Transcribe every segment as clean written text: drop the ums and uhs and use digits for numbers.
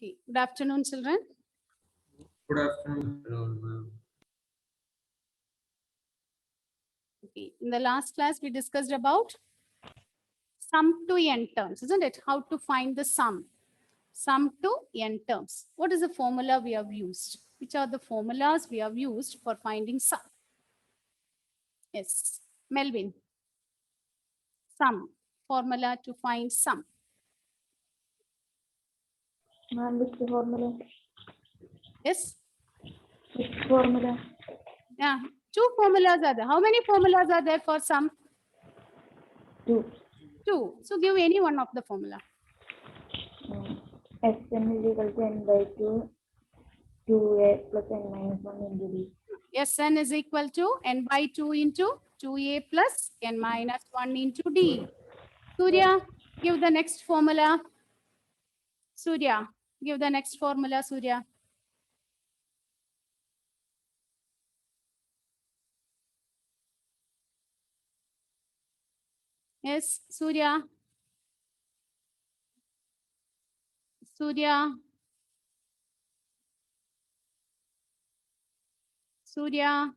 Okay. Good afternoon, children. Good afternoon, ma'am. Okay. In the last class, we discussed about sum to n terms, isn't it? How to find the sum. Sum to n terms. What is the formula we have used? Which are the formulas we have used for finding sum? Yes. Melvin. Sum. Formula to find sum. Ma'am, which formula? Yes. Which formula? Yeah. Two formulas are there. How many formulas are there for sum? 2. Two. So give any one of the formula. Sn is equal to n by 2, 2a plus n minus 1 into d. Sn is equal to n by 2 into 2a plus n minus 1 into d. Surya, give the next formula. Surya, give the next formula, Surya. Yes, Surya. Surya. Surya.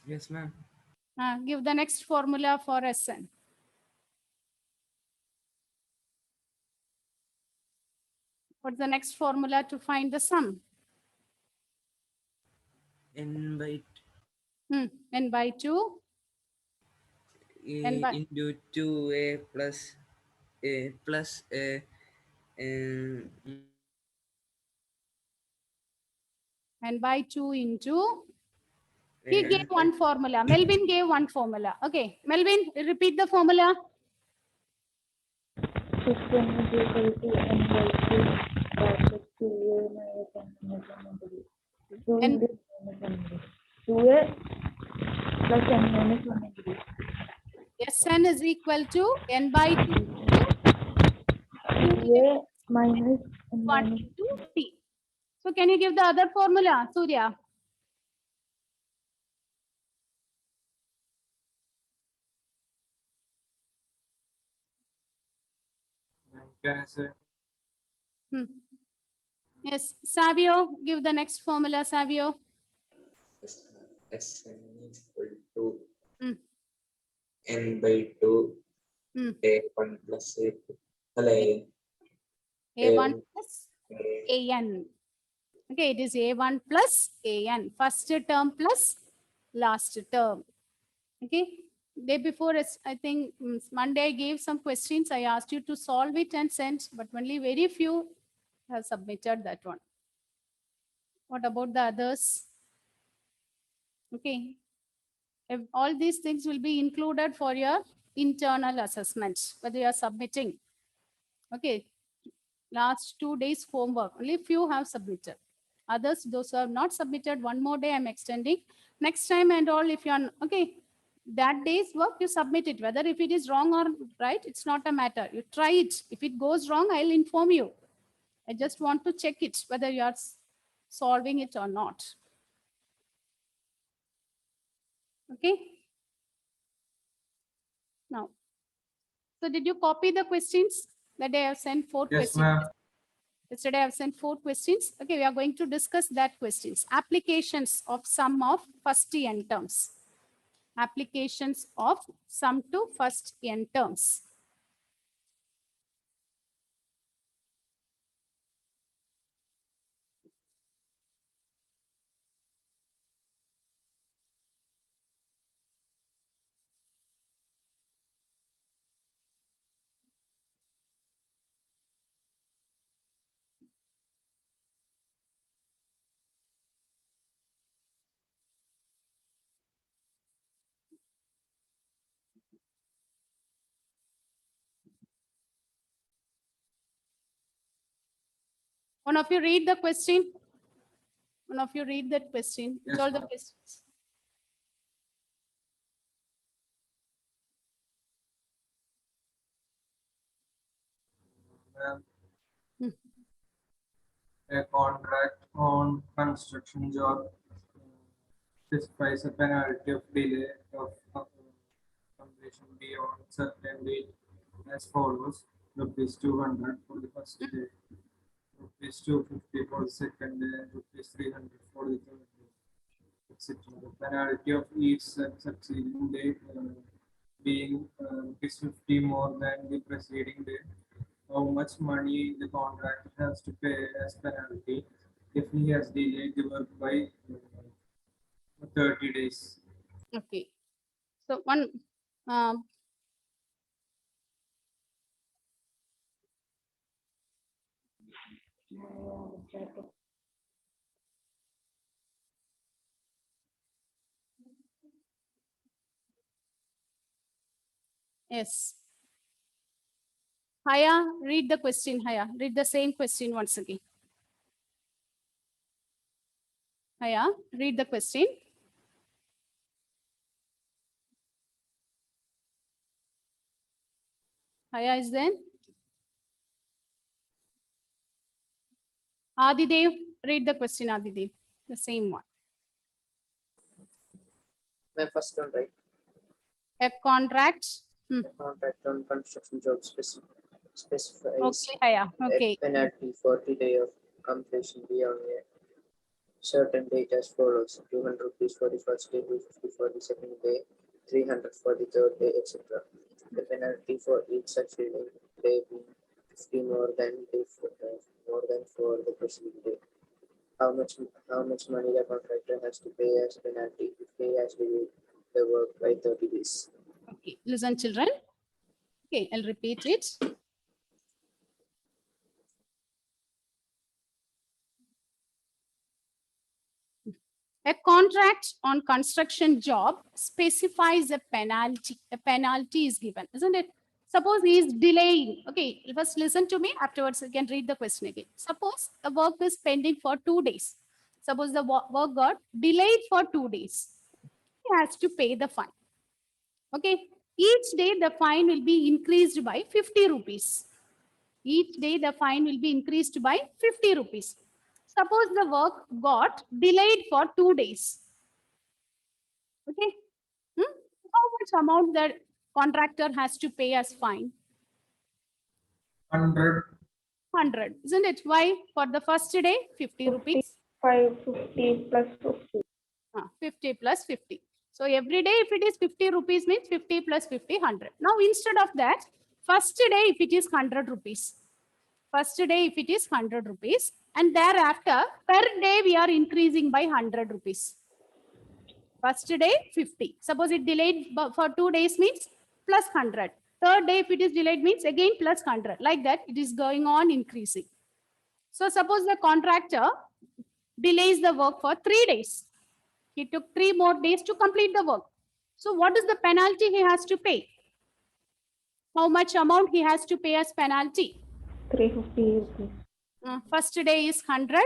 Yes, ma'am. Give the next formula for Sn. What's the next formula to find the sum? N by N by 2. N by, into 2a plus a plus a. And N by 2 into. He gave one formula. Melvin gave one formula. Okay. Melvin, repeat the formula. Sn is equal to n by 2 bracket 2a minus n minus 1 into d. 2 N, into minus 1 into d. 2a plus n minus 1 into d. Sn is equal to n by 2 into 2a minus n 1 minus into t. So can you give the other formula, Surya? can I say Yes, Savio, give the next formula, Savio. Sn is equal to Hmm. n by 2 Hmm. a1 plus a2. Hello, A1 a1 plus AN. Okay, it is A1 plus AN. First term plus last term. Okay. Day before, I think Monday, I gave some questions. I asked you to solve it and send, but only very few have submitted that one. What about the others? Okay. If all these things will be included for your internal assessment, whether you are submitting. Okay. Last 2 days homework, only few have submitted. Others, those who have not submitted, one more day I'm extending. Next time and all, if you are, okay, that day's work, you submit it. Whether if it is wrong or right, it's not a matter. You try it. If it goes wrong, I'll inform you. I just want to check it, whether you are solving it or not. Okay. Now, so did you copy the questions? That day I have sent 4 yes, questions. ma'am. Yesterday I have sent 4 questions. Okay, we are going to discuss that questions. Applications of sum of first n terms. Applications of sum to first n terms. One of you read the question. One of you read that question. Which Yes, are the ma'am. questions? Ma'am, Hmm. a contract on construction job specifies a penalty of delay of completion beyond certain date as follows. rupees 200 for the first day, rupees 250 for the second day, and rupees 300 for the third day, etc. The penalty of each succeeding day being rupees 50 more than the preceding day. How much money the contractor has to pay as penalty if he has delayed the work by 30 days. Okay. So one, um, yes. Haya, read the question, Haya. Read the same question once again. Haya, read the question. Haya is there? Adidev, read the question, Adidev. The same one. My first one, right? A contract. A contract on construction job specifies Okay, Haya. Okay. a penalty for delay of completion beyond a certain date as follows: 200 rupees for the first day, 250 for the second day, 300 for the third day, etc. The penalty for each succeeding day being 50 more than for the preceding day. How much money the contractor has to pay as penalty if he has delayed the work by 30 days? Okay. Listen, children. Okay, I'll repeat it. A contract on construction job specifies a penalty. A penalty is given, isn't it? Suppose he is delaying. Okay, first listen to me. Afterwards, you can read the question again. Suppose the work is pending for 2 days. Suppose the work got delayed for 2 days. He has to pay the fine. Okay. Each day the fine will be increased by 50 rupees. Each day the fine will be increased by 50 rupees. Suppose the work got delayed for 2 days. Okay. How much amount the contractor has to pay as fine? 100. 100, isn't it? Why? For the first day, 50 rupees. 550 plus 50. 50 plus 50. So every day, if it is 50 rupees, means 50 plus 50, 100. Now, instead of that, first day, if it is 100 rupees. First day, if it is 100 rupees. And thereafter, per day, we are increasing by 100 rupees. First day, 50. Suppose it delayed for 2 days means plus 100. Third day, if it is delayed means again plus 100. Like that, it is going on increasing. So suppose the contractor delays the work for 3 days. He took 3 more days to complete the work. So what is the penalty he has to pay? How much amount he has to pay as penalty? 350 rupees. First day is 100.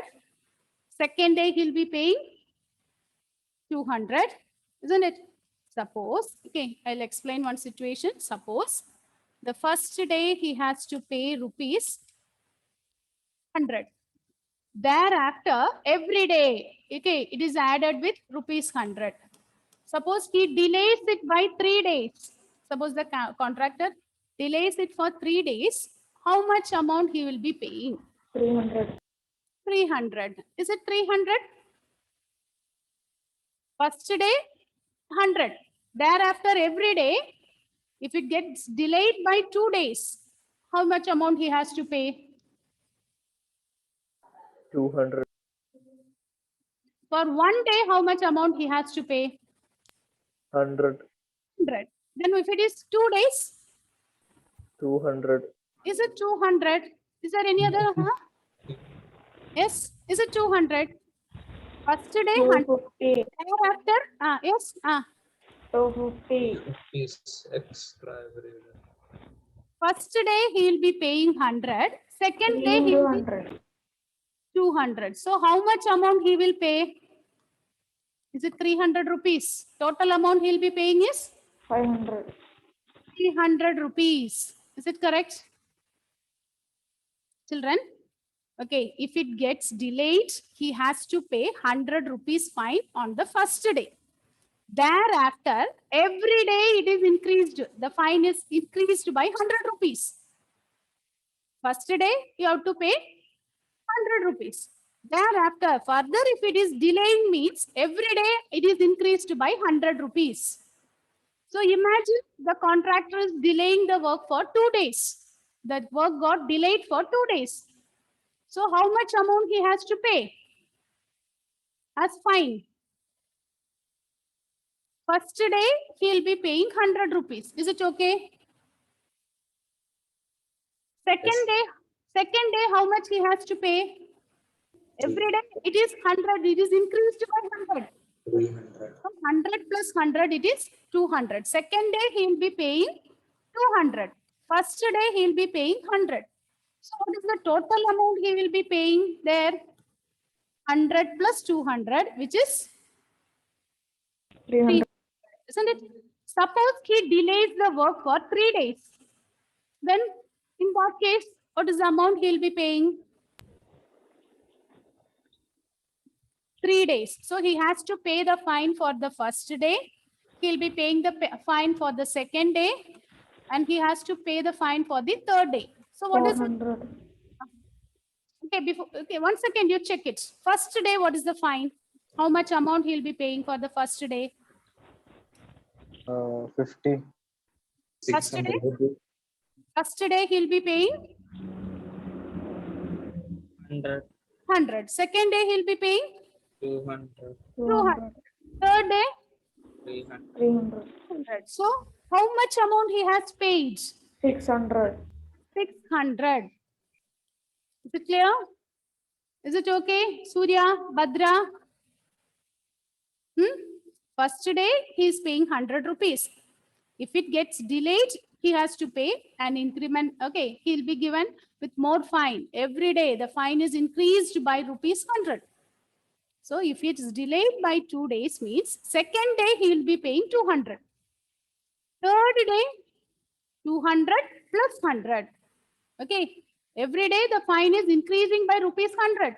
Second day he'll be paying 200, isn't it? Suppose, okay, I'll explain one situation. Suppose the first day he has to pay rupees 100. Thereafter, every day, okay, it is added with rupees 100. Suppose he delays it by 3 days. Suppose the contractor delays it for 3 days. How much amount he will be paying? 300. 300. Is it 300? First day, 100. Thereafter, every day, if it gets delayed by 2 days, how much amount he has to pay? 200. For 1 day, how much amount he has to pay? 100. 100. Then if it is 2 days, 200. is it 200? Is there any other? Yes, is it 200? First day, 100. 250. Thereafter, yes, 250. Rupees extra every day. first day he will be paying 100. Second day he will be 200. 200. So how much amount he will pay? Is it 300 rupees? Total amount he will be paying is 500. 300 rupees. Is it correct? Children? Okay, if it gets delayed, he has to pay 100 rupees fine on the first day. Thereafter, every day it is increased. The fine is increased by 100 rupees. First day, you have to pay 100 rupees. Thereafter, further, if it is delaying means every day it is increased by 100 rupees. So imagine the contractor is delaying the work for 2 days. The work got delayed for 2 days. So how much amount he has to pay as fine? First day, he'll be paying 100 rupees. Is it okay? Second day, how much he has to pay? Every day, it is 100. It is increased by 100. 300. So 100 plus 100, it is 200. Second day, he will be paying 200. First day, he will be paying 100. So what is the total amount he will be paying there? 100 plus 200, which is 300. isn't it? Suppose he delays the work for 3 days. Then in that case, what is the amount he will be paying? 3 days. So he has to pay the fine for the first day. He'll be paying the fine for the second day. And he has to pay the fine for the third day. So what is it? 400. Okay, 1 second, you check it. First day, what is the fine? How much amount he'll be paying for the first day? 50. 600 rupees. First day, he'll be paying 100, 100. Second day, he'll be paying 200, 200. Third day, 300. 300. 100. So how much amount he has paid? 600. 600. Is it clear? Is it okay? Surya, Bhadra? First day, he is paying 100 rupees. If it gets delayed, he has to pay an increment. Okay, he'll be given with more fine. Every day, the fine is increased by rupees 100. So if it's delayed by 2 days means second day, he will be paying 200. Third day, 200 plus 100. Okay, every day the fine is increasing by rupees 100.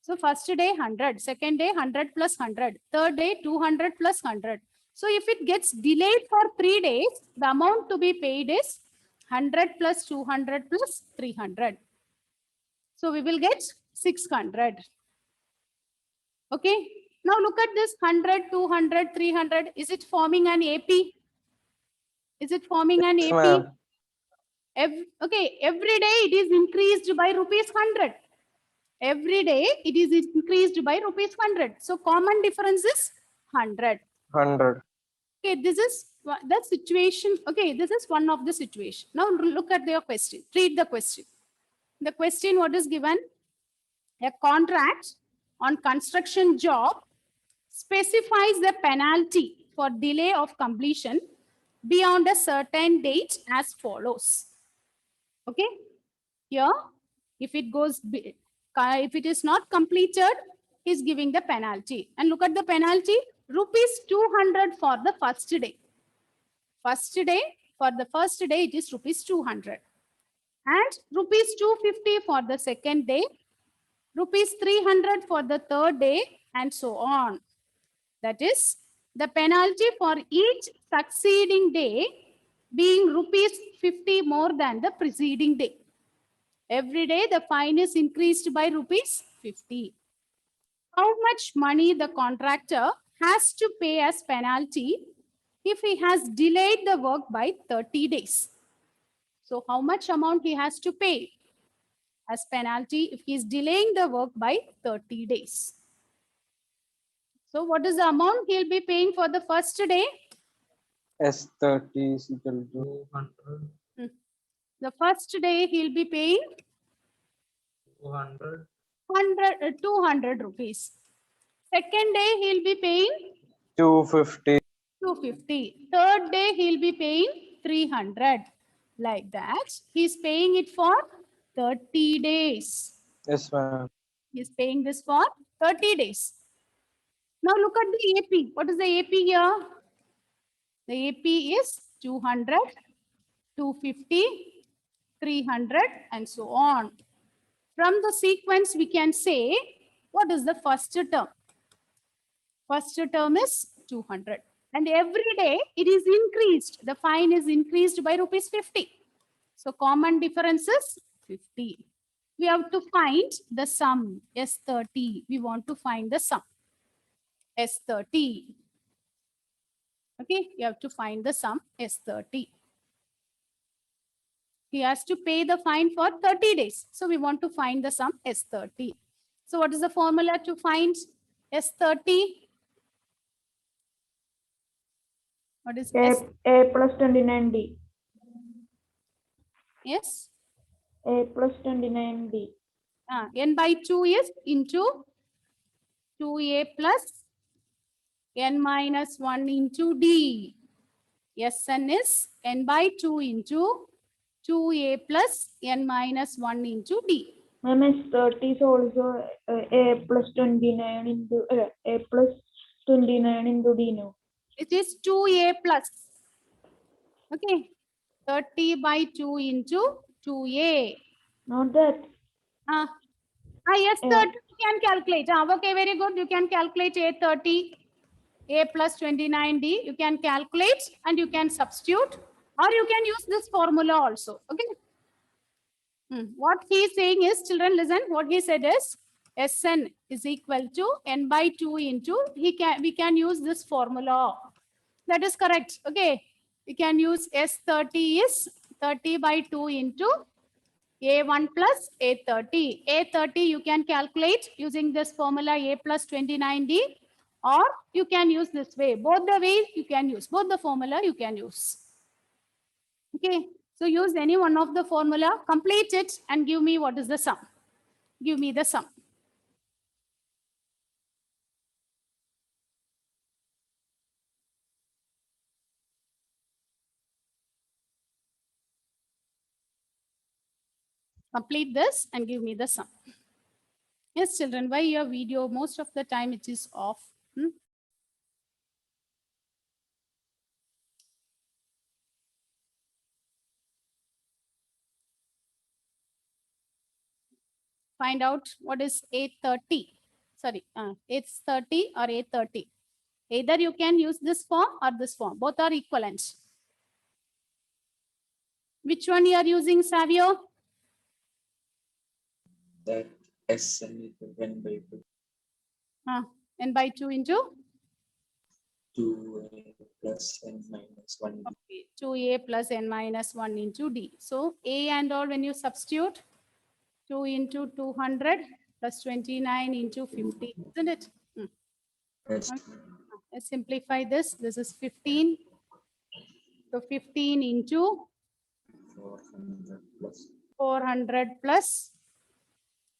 So first day 100, second day 100 plus 100, third day 200 plus 100. So if it gets delayed for 3 days, the amount to be paid is 100 plus 200 plus 300. So we will get 600. Okay, now look at this 100, 200, 300. Is it forming an AP? Is it forming an Yes, AP? ma'am. Okay, every day it is increased by rupees 100. Every day it is increased by rupees 100. So common difference is 100. 100. Okay, this is the situation. Okay, this is one of the situation. Now look at your question. Read the question. The question what is given? A contract on construction job specifies the penalty for delay of completion beyond a certain date as follows. Okay, here if it goes, if it is not completed, he's giving the penalty. And look at the penalty, rupees 200 for the first day. First day, for the first day, it is rupees 200. And rupees 250 for the second day, rupees 300 for the third day, and so on. That is, the penalty for each succeeding day being rupees 50 more than the preceding day. Every day the fine is increased by rupees 50. How much money the contractor has to pay as penalty if he has delayed the work by 30 days? So how much amount he has to pay as penalty if he is delaying the work by 30 days? So what is the amount he'll be paying for the first day? S30 is equal to 200, The first day he'll be paying 200, 200 rupees. Second day he'll be paying 250. 250. Third day he'll be paying 300. Like that. He's paying it for 30 days. Yes, ma'am. He's paying this for 30 days. Now look at the AP. What is the AP here? The AP is 200, 250, 300, and so on. From the sequence, we can say, what is the first term? First term is 200. And every day it is increased. The fine is increased by rupees 50. So common difference is 50. We have to find the sum, S30. We want to find the sum, S30. Okay, you have to find the sum, S30. He has to pay the fine for 30 days. So we want to find the sum, S30. So what is the formula to find S30? What is S? A plus 29D. Yes. A plus 29D. N by 2 is into 2a plus n minus 1 into d. Sn is n by 2 into 2a plus n minus 1 into d. Ma'am, S30 is also A plus 29 into A plus 29 into D now. It is 2a plus. Okay. 30 by 2 into 2a. Not that. Yes, Yeah. 30 you can calculate. Okay, very good. You can calculate A30, A plus 29D. You can calculate and you can substitute, or you can use this formula also. Okay. What he is saying is, children, listen. What he said is, Sn is equal to n by 2 into, we can use this formula. That is correct. Okay. We can use S30 is 30 by 2 into A1 plus A30. A30 you can calculate using this formula A plus 29D, or you can use this way. Both the ways you can use. Both the formula you can use. Okay. So use any one of the formula, complete it and give me what is the sum. Give me the sum. Complete this and give me the sum. Yes, children, why your video most of the time it is off? Find out what is A30. Sorry, it's 30 or A30. Either you can use this form or this form. Both are equivalent. Which one you are using, Savio? That Sn equal to n by 2. N by 2 into? 2a plus n minus 1. Okay, 2a plus n minus 1 into d. So a and all when you substitute, 2 into 200 plus 29 into 50, isn't it? Yes. Let's simplify this. This is 15. So 15 into 400 plus 400 plus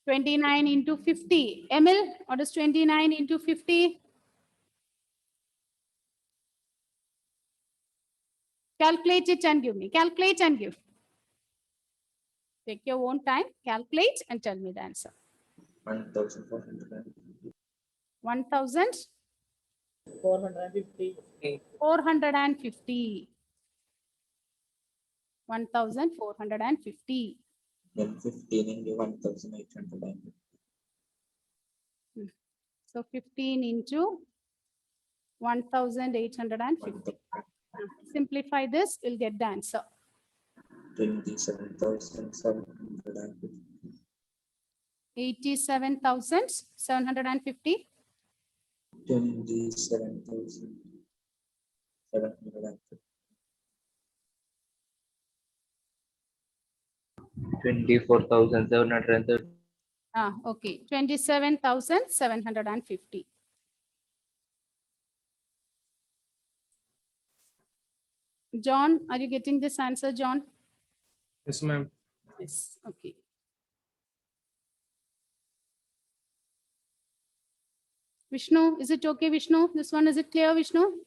29 into 50. Emil, what is 29 into 50? Calculate it and give me. Calculate and give. Take your own time. Calculate and tell me the answer. 1450. 1,000? 450. 450. 1,450. Then 15 into 1800. So 15 into 1,850. Simplify this, you'll get the answer. 27,750. 87,750. 27,750. 24,730. Okay, 27,750. John, are you getting this answer, John? Yes, ma'am. Yes, okay. Vishnu, is it okay, Vishnu? This one, is it clear, Vishnu?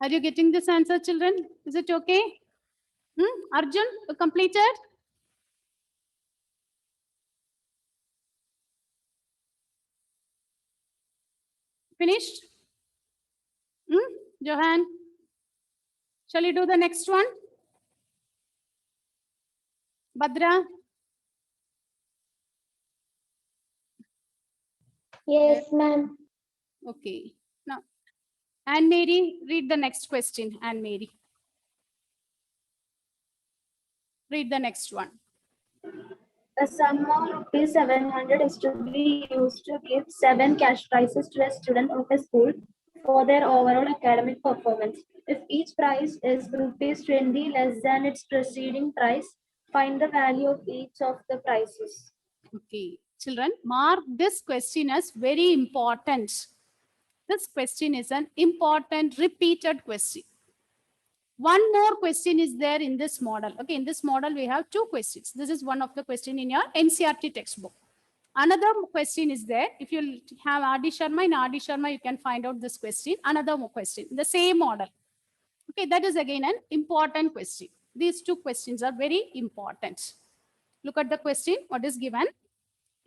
Are you getting this answer, children? Is it okay? Arjun, you completed? Finished? Johan? Shall we do the next one? Badra? Yes, ma'am. Okay. Now, Anne Mary, read the next question. Anne Mary. Read the next one. A sum of rupees 700 is to be used to give 7 cash prizes to a student of a school for their overall academic performance. If each prize is rupees 20 less than its preceding price, find the value of each of the prizes. Okay. Children, mark this question as very important. This question is an important repeated question. One more question is there in this model. Okay, in this model, we have 2 questions. This is one of the question in your NCERT textbook. Another question is there. If you have R.D. Sharma, in R.D. Sharma, you can find out this question. Another question, the same model. Okay, that is again an important question. These 2 questions are very important. Look at the question. What is given?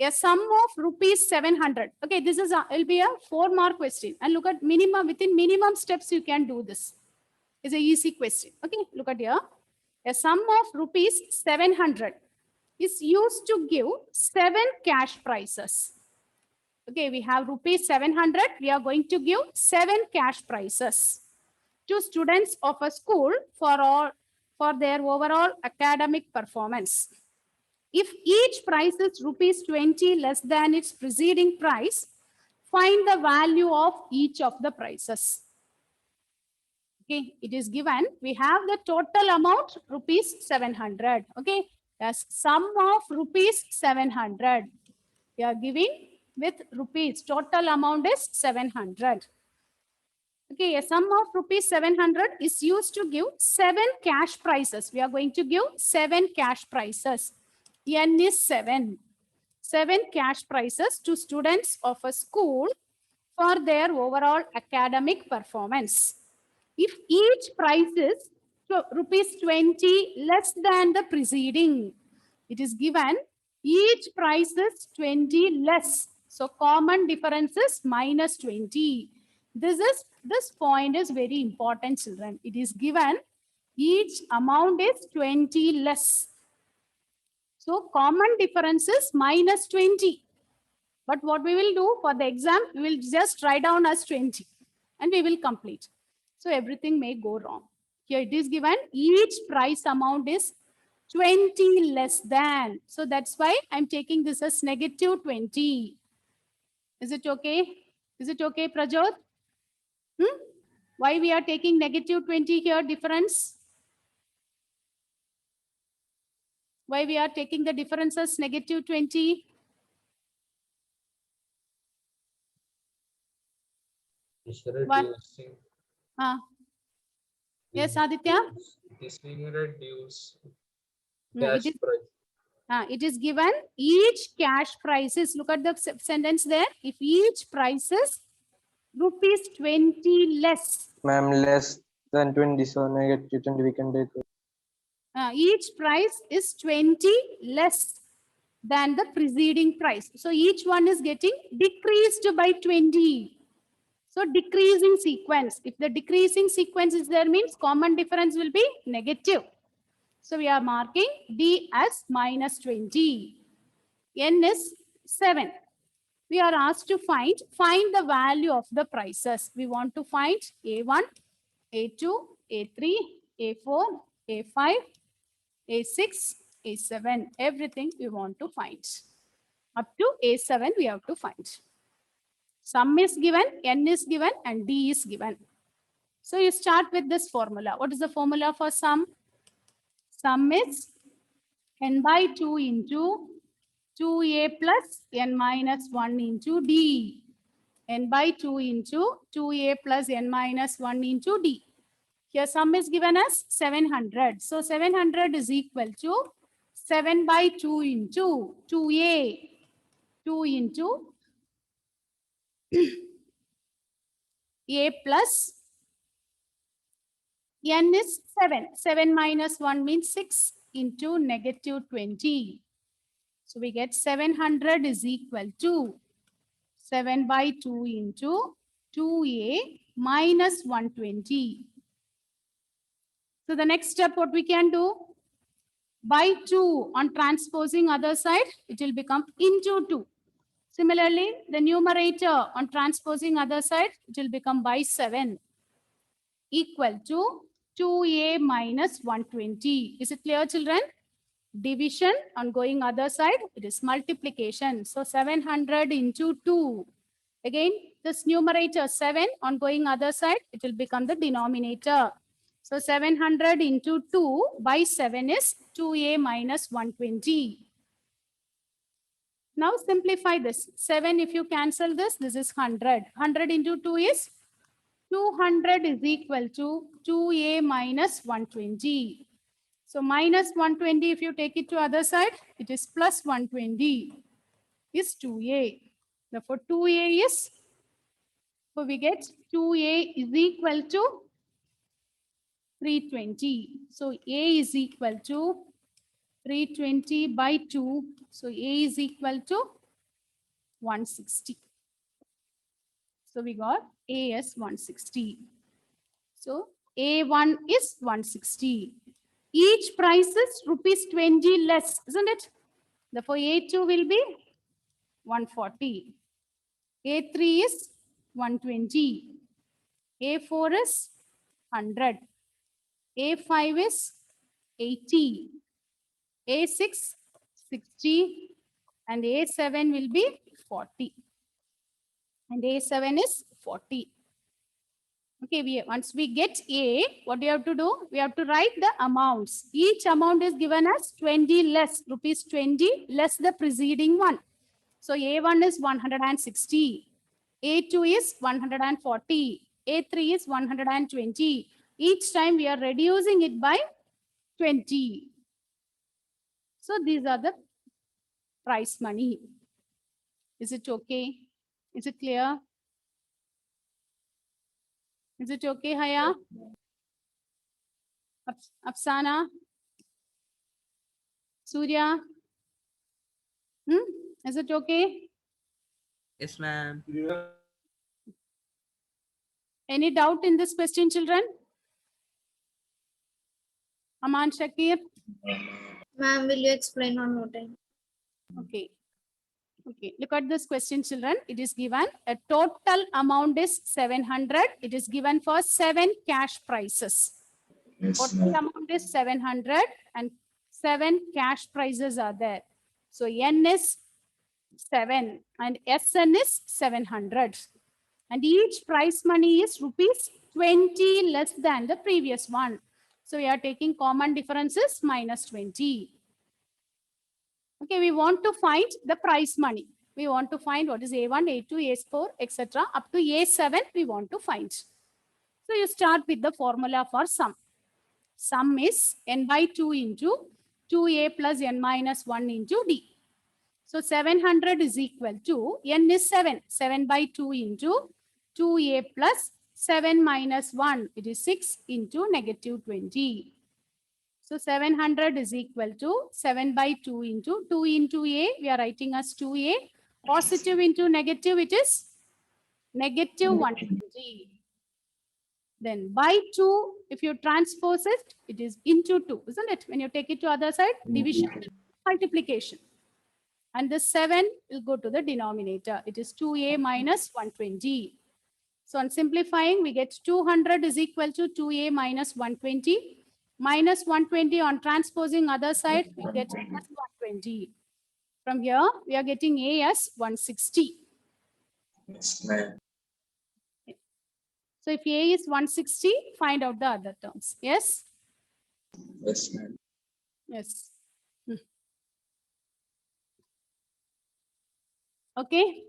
A sum of rupees 700. Okay, this is will be a 4-mark question. And look at minimum, within minimum steps, you can do this. It's an easy question. Okay, look at here. A sum of rupees 700 is used to give 7 cash prizes. Okay, we have rupees 700. We are going to give 7 cash prizes to students of a school for their overall academic performance. If each price is rupees 20 less than its preceding price, find the value of each of the prices. Okay, it is given. We have the total amount rupees 700. Okay, as sum of rupees 700. We are giving with rupees. Total amount is 700. Okay, a sum of rupees 700 is used to give 7 cash prizes. We are going to give 7 cash prizes. N is 7. 7 cash prizes to students of a school for their overall academic performance. If each price is rupees 20 less than the preceding, it is given each price is 20 less. So common difference is minus 20. This point is very important, children. It is given each amount is 20 less. So common difference is minus 20. But what we will do for the exam, we will just write down as 20 and we will complete. So everything may go wrong. Here it is given each price amount is 20 less than. So that's why I'm taking this as negative 20. Is it okay? Is it okay, Prajot? Why we are taking negative 20 here difference? Why we are taking the difference as negative 20? What? Yes, Aditya? This being reduced No, cash price. It is given each cash prices. Look at the sentence there. If each price is rupees 20 less. Ma'am, less than 20, so negative 20 we can take it. Each price is 20 less than the preceding price. So each one is getting decreased by 20. So decreasing sequence. If the decreasing sequence is there, means common difference will be negative. So we are marking D as minus 20. N is 7. We are asked to find the value of the prices. We want to find A1, A2, A3, A4, A5, A6, A7. Everything we want to find. Up to A7 we have to find. Sum is given, N is given, and D is given. So you start with this formula. What is the formula for sum? Sum is N by 2 into 2A plus N minus 1 into D. N by 2 into 2A plus N minus 1 into D. Here sum is given as 700. So 700 is equal to 7 by 2 into 2A. 2 into A plus n is 7. 7 minus 1 means 6 into negative 20. So we get 700 is equal to 7 by 2 into 2a minus 120. So the next step, what we can do? By 2 on transposing other side, it will become into 2. Similarly, the numerator on transposing other side, it will become by 7 equal to 2a minus 120. Is it clear, children? Division on going other side, it is multiplication. So 700 into 2. Again, this numerator 7 on going other side, it will become the denominator. So 700 into 2 by 7 is 2a minus 120. Now simplify this. 7, if you cancel this, this is 100. 100 into 2 is 200 is equal to 2a minus 120. So minus 120, if you take it to other side, it is plus 120 is 2a. Therefore, 2a is, so we get 2a is equal to 320. So a is equal to 320 by 2. So a is equal to 160. So we got a as 160. So A1 is 160. Each price is rupees 20 less, isn't it? Therefore, A2 will be 140. A3 is 120. A4 is 100. A5 is 80. A6, 60. And A7 will be 40. And A7 is 40. Okay, once we get A, what do you have to do? We have to write the amounts. Each amount is given as 20 less, rupees 20 less the preceding one. So A1 is 160, A2 is 140, A3 is 120. Each time we are reducing it by 20. So these are the price money. Is it okay? Is it clear? Is it okay, Haya? Afsana? Surya? Is it okay? Yes, ma'am. Any doubt in this question, children? Aman Shakir? Ma'am, will you explain one more time? Okay. Okay. Look at this question, children. It is given a total amount is 700. It is given for 7 cash prices. Total amount is 700 and 7 cash prices are there. So N is 7 and SN is 700. And each price money is rupees 20 less than the previous one. So we are taking common differences minus 20. Okay, we want to find the price money. We want to find what is A1, A2, A4, etc. Up to A7 we want to find. So you start with the formula for sum. Sum is n by 2 into 2a plus n minus 1 into d. So 700 is equal to n is 7. 7 by 2 into 2a plus 7 minus 1. It is 6 into negative 20. So 700 is equal to 7 by 2 into a. We are writing as 2a. Positive into negative, it is negative 120. Then by 2, if you transpose it, it is into 2, isn't it? When you take it to other side, division, multiplication. And the 7 will go to the denominator. It is 2a minus 120. So on simplifying, we get 200 is equal to 2a minus 120. Minus 120 on transposing other side, we get plus 120. From here, we are getting a as 160. Yes, ma'am. So if a is 160, find out the other terms. Yes? Yes, ma'am. Yes. Okay.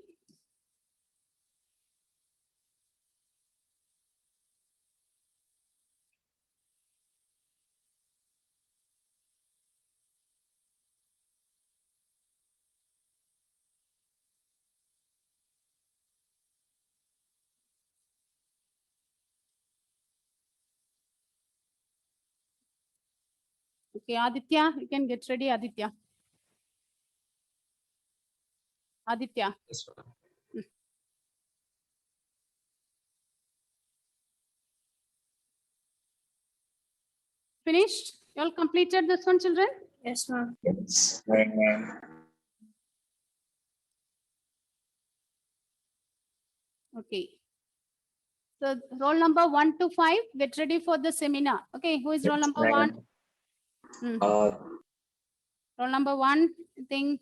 Okay, Aditya, you can get ready, Aditya. Aditya. Yes, ma'am. Finished? You all completed this one, children? Yes, ma'am. Yes, ma'am. Okay. So roll number 1 to 5, get ready for the seminar. Okay, who is roll Yes, number 1? ma'am. Roll number 1, I think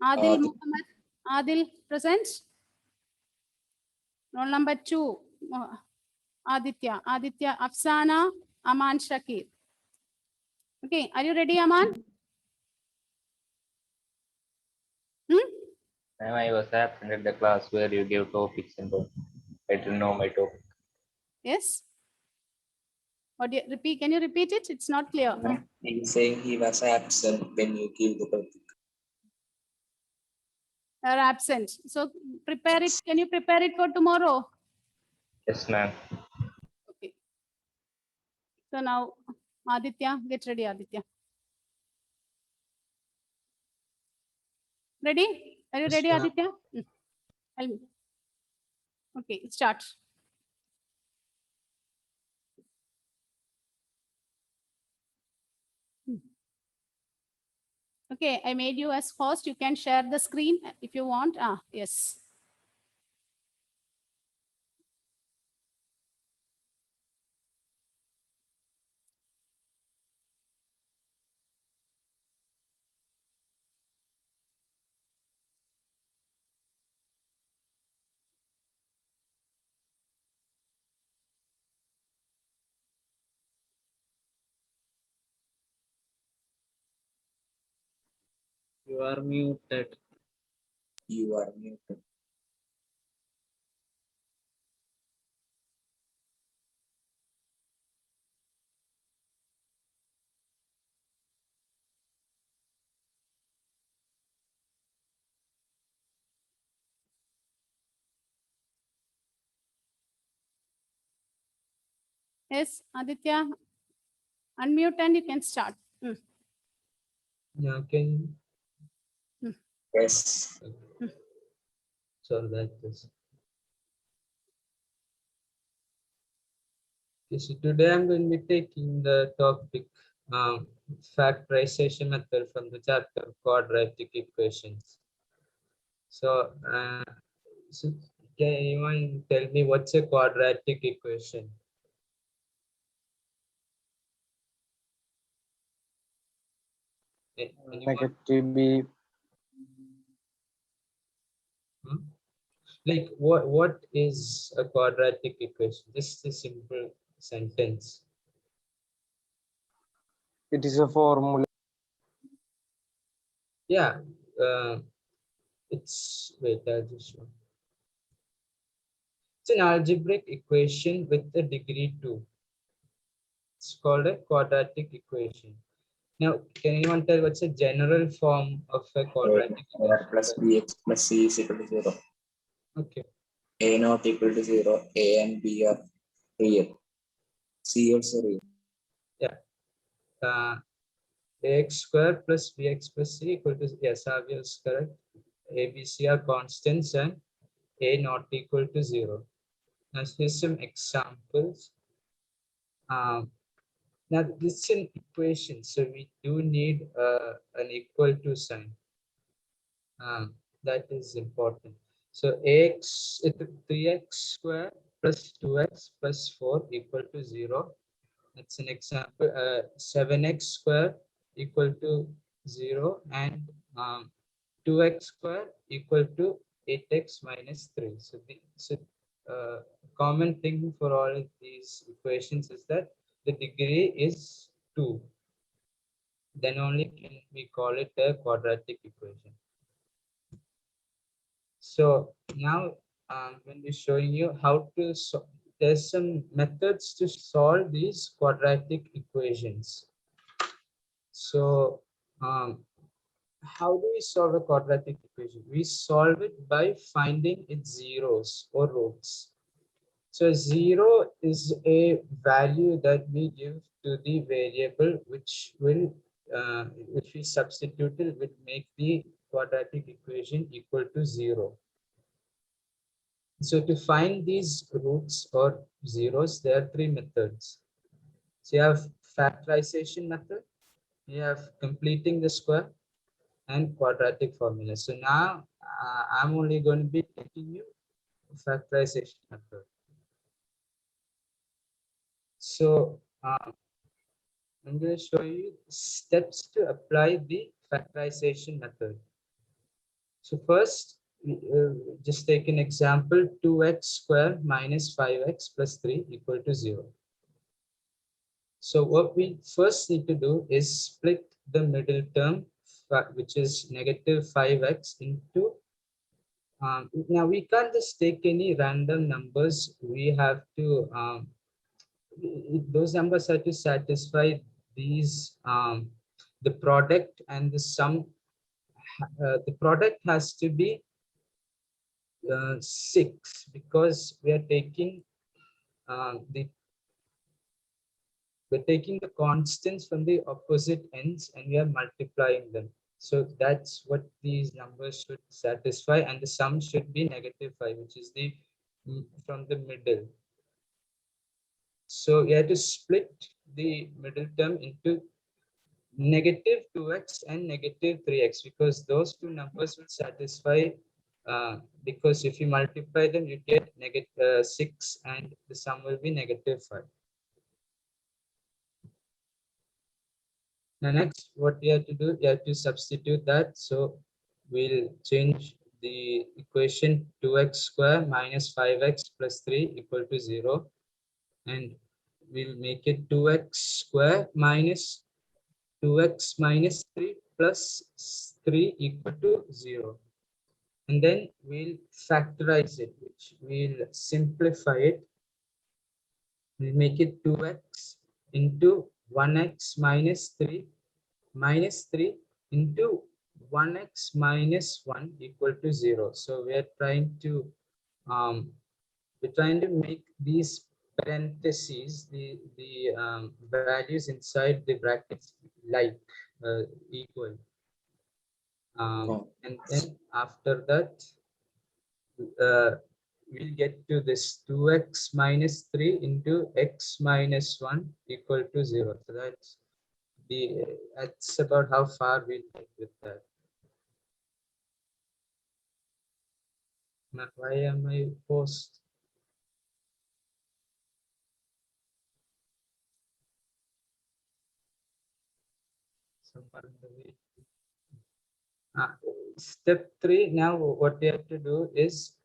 Adil Adil. Muhammad. Adil present. Roll number 2, Aditya. Aditya Afsana, Aman Shakir. Okay, are you ready, Aman? Ma'am, I was absent at the class where you gave topics and all. I didn't know my topic. Yes. Or do you repeat? Can you repeat it? It's not clear. He's saying he was absent when you give the topic. Are absent. So prepare it. Can you prepare it for tomorrow? Yes, ma'am. Okay. So now, Aditya, get ready, Aditya. Ready? Are you Yes, ready, ma'am. Aditya? Tell me. Okay, start. Okay, I made you as host. You can share the screen if you want. Yes. You are muted. You are muted. Yes, Aditya, unmute and you can start. Yeah, can Yes. so that is. Okay, so today I'm going to be taking the topic factorization method from the chapter quadratic equations. So, so can anyone tell me what's a quadratic equation? Anyone? Negative B. Hmm? Like what is a quadratic equation? Just a simple sentence. It is a formula. Yeah, it's wait, I'll just show. It's an algebraic equation with a degree 2. It's called a quadratic equation. Now, can anyone tell what's a general form of a quadratic A plus equation? bx plus c is equal to 0. Okay. A not equal to 0. A and b are real. C also real. Yeah. Ax square plus bx plus c equal to, yes, Savio is correct. A, B, C are constants and A not equal to 0. Now, here's some examples. Now, this is an equation, so we do need an equal to sign. That is important. So ax, 3x square plus 2x plus 4 equal to 0. That's an example. 7x square equal to 0 and 2x square equal to 8x minus 3. So the common thing for all of these equations is that the degree is 2. Then only can we call it a quadratic equation. So now I'm going to be showing you how to there's some methods to solve these quadratic equations. So how do we solve a quadratic equation? We solve it by finding its zeros or roots. So 0 is a value that we give to the variable, which will, if we substitute it, will make the quadratic equation equal to 0. So to find these roots or zeros, there are three methods. So you have factorization method, you have completing the square, and quadratic formula. So now I'm only going to be taking you factorization method. So I'm going to show you steps to apply the factorization method. So first, just take an example, 2x squared minus 5x plus 3 equal to 0. So what we first need to do is split the middle term, which is negative 5x into, now we can't just take any random numbers. We have to, those numbers have to satisfy these, the product and the sum. The product has to be 6 because we are taking we're taking the constants from the opposite ends and we are multiplying them. So that's what these numbers should satisfy, and the sum should be negative 5, which is the from the middle. So you have to split the middle term into negative 2x and negative 3x because those two numbers will satisfy, because if you multiply them you get negative 6 and the sum will be negative 5. Now next what we have to do, we have to substitute that. So we'll change the equation 2x square minus 5x plus 3 equal to 0, and we'll make it 2x square minus 2x minus 3 plus 3 equal to 0. And then we'll factorize it, which we'll simplify it. We'll make it 2x into 1x minus 3 into 1x minus 1 equal to 0. So we're trying to make these parentheses, the values inside the brackets, like equal. And then after that, we'll get to this 2x minus 3 into x minus 1 equal to 0. So that's about how far we'll get with that. Now, why am I post? Somewhere in the way. Step 3, now what we have to do is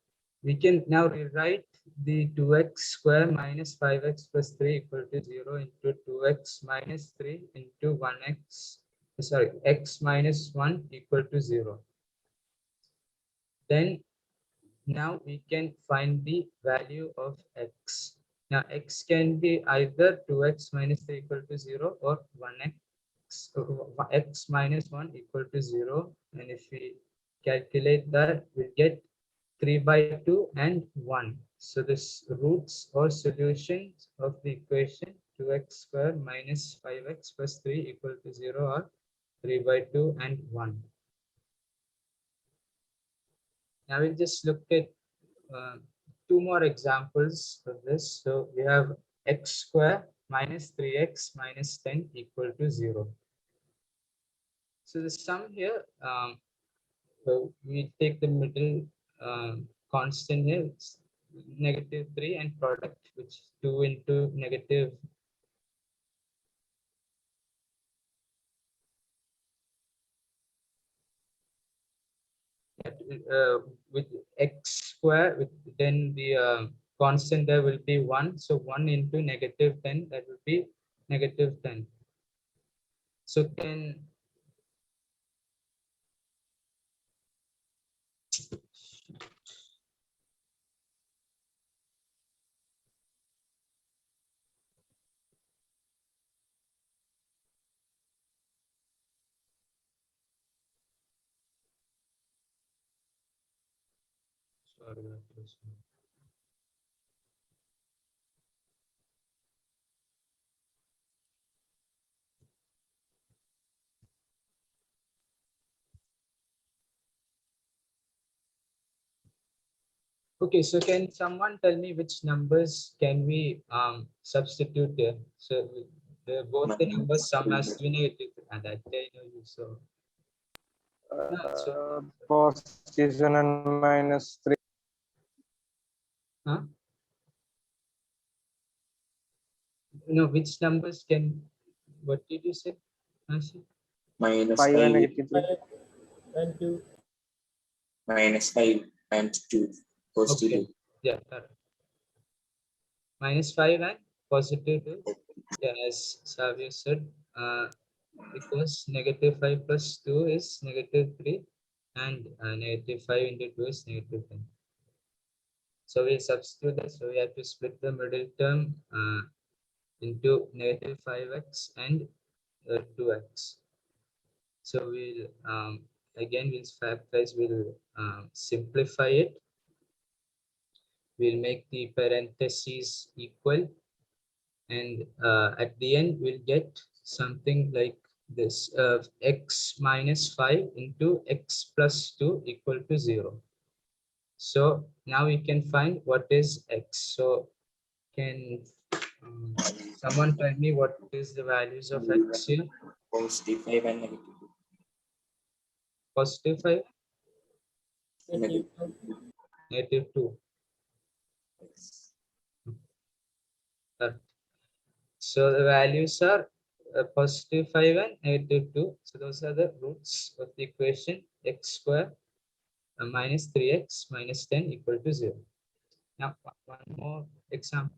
we can now rewrite the 2x square minus 5x plus 3 equal to 0 into 2x minus 3 into 1x, sorry, x minus 1 equal to 0. Then now we can find the value of x. Now x can be either 2x minus 3 equal to 0 or 1x x minus 1 equal to 0, and if we calculate that we get 3 by 2 and 1. So this roots or solutions of the equation 2x squared minus 5x plus 3 equal to 0 are 3 by 2 and 1. Now we'll just look at two more examples of this. So we have x squared minus 3x minus 10 equal to 0. So the sum here, so we take the middle constant here, it's negative 3, and product, which is 2 into negative with x square, with then the constant there will be 1. So 1 into negative 10, that will be negative 10. So then sorry, that was- Okay, so can someone tell me which numbers can we substitute there? So both the numbers sum as to be negative, and that I know you so. Yeah, so Position and -3. huh? No, which numbers can? What did you say? Nancy? minus 5 and 5, -3. minus 5 and 2, positive Okay. 2. Yeah, correct. -5 and positive 2. Yeah, as Savio said, because -5 plus 2 is -3, and -5 into 2 is -10. So we substitute that. So we have to split the middle term into -5x and 2x. So we'll again we'll factorize, we'll simplify it. We'll make the parentheses equal, and at the end we'll get something like this: x minus 5 into x plus 2 equal to 0. So now we can find what is x. So can someone tell me what is the values of x here? Positive 5 and negative 2. Positive 5, Negative negative 2. x. Correct. So the values are positive 5 and negative 2. So those are the roots of the equation x square minus 3x minus 10 equal to 0. Now one more example.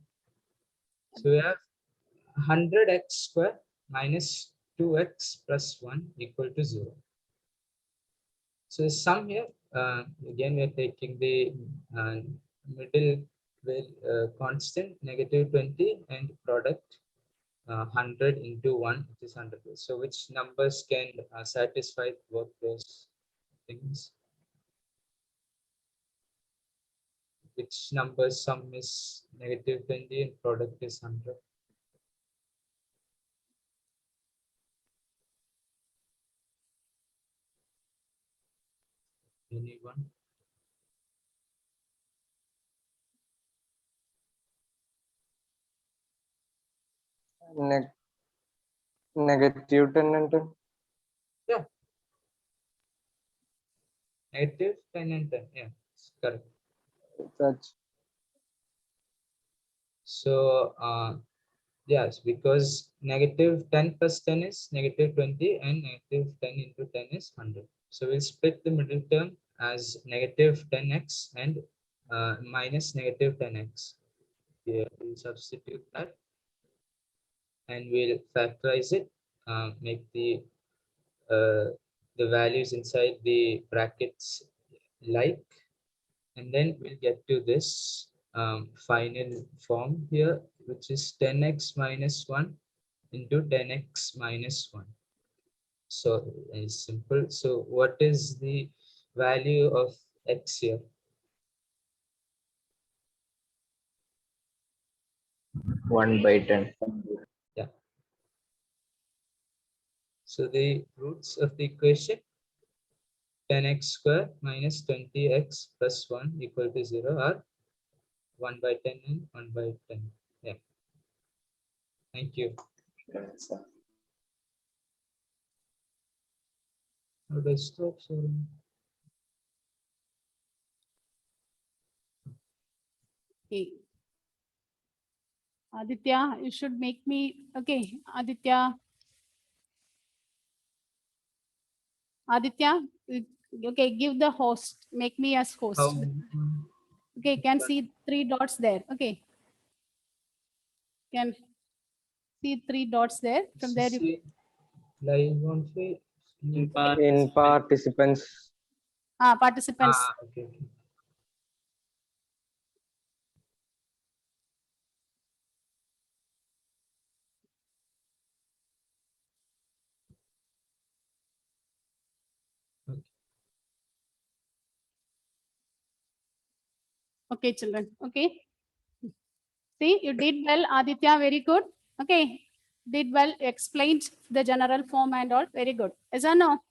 So we have 100x square minus 2x plus 1 equal to 0. So the sum here, again we are taking the middle constant -20 and product 100 into 1, which is 100. So which numbers can satisfy both those things? Which numbers sum is -20 and product is 100? Anyone? -10 and 10. Yeah. -10 and 10. Yeah, correct. That's So yes, because -10 plus 10 is -20 and -10 into 10 is 100. So we'll split the middle term as -10x and minus -10x. Here we'll substitute that and we'll factorize it, make the values inside the brackets like, and then we'll get to this final form here, which is 10x minus 1 into 10x minus 1. So it's simple. So what is the value of x here? One by 10. Yeah. So the roots of the equation 10x square minus 20x plus 1 equal to 0 are 1 by 10 and 1 by 10. Yeah. Thank you. How do I stop sharing? Okay. Aditya, you should make me, okay, Aditya. Aditya, okay, give the host, make me as host. How? Okay, can see 3 dots there. Okay. Can see 3 dots there. From there, you, See, live on face. in participants. participants. Okay, okay. Okay, children. Okay. See, you did well, Aditya. Very good. Okay. Did well, explained the general form and all. Very good. Is or no?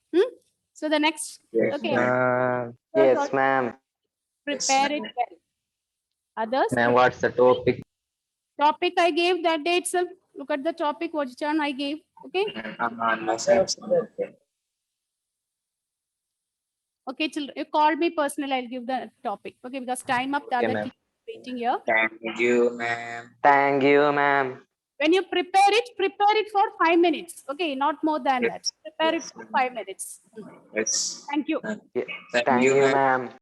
So the next, Yes, okay. Uh, So yes, ma'am. prepare it well. Others? Ma'am, what's the topic? Topic I gave that day itself. Look at the topic, which one I gave. Okay. I'm on my side. Okay, children, you call me personally. I'll give the topic. Okay, because time up, the Okay, other ma'am. teacher is waiting here. Thank you, ma'am. Thank you, ma'am. When you prepare it for 5 minutes. Okay, not more than that. Prepare it Yes, for ma'am. 5 minutes. Yes. Thank you. Thank Thank you, you, ma'am. ma'am.